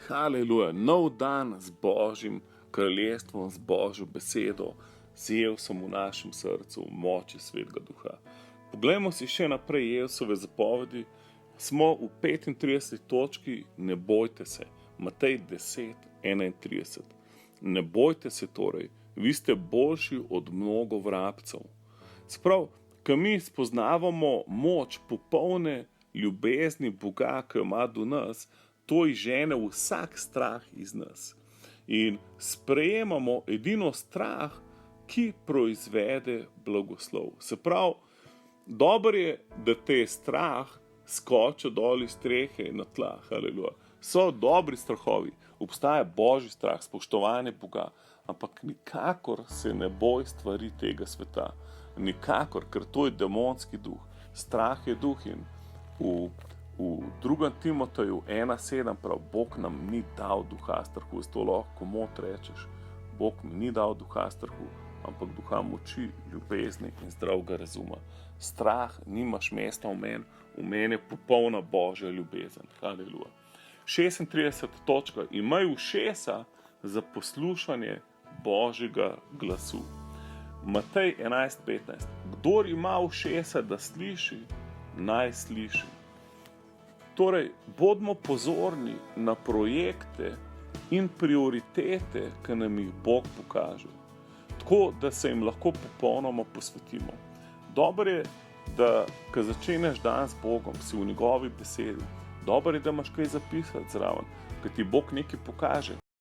haleluja, nov dan z Božjim kraljestvom, z Božjo besedo, zjel sem v našem srcu v moči Svetega Duha. Poglejmo si še naprej Jesusove zapovedi. Smo v 35. točki, ne bojte se. Matej 10:31. Ne bojte se torej, vi ste boljši od mnogo vrabcev. Sprav, ko mi spoznavamo moč popolne ljubezni Boga, ki jo ima do nas, to izžene vsak strah iz nas. In sprejemamo edino strah, ki proizvede blagoslov. Se pravi, dobro je, da te strah skoči dol iz strehe na tla, haleluja. So dobri strahovi, obstaja Božji strah, spoštovanje Boga, ampak nikakor se ne boj stvari tega sveta. Nikakor, ker to je demonski duh. Strah je duh in v 2. Timoteju 1:7 prav, Bog nam ni dal duha strahu. To lahko komot rečeš, Bog mi ni dal duha strahu, ampak duha moči, ljubezni in zdravega razuma. Strah nimaš mesta v meni je popolna Božja ljubezen. Haleluja. 36. točka. Imaj ušesa za poslušanje Božjega glasu. Matej 11:15. Kdor ima ušesa, da sliši, naj sliši. Torej, bodimo pozorni na projekte in prioritete, ki nam jih Bog pokaže, tako da se jim lahko popolnoma posvetimo. Dobro je, da ko začeneš dan z Bogom, si v njegovi besedi. Dobro je, da imaš kaj zapisati zraven, ker ti Bog nekaj pokaže.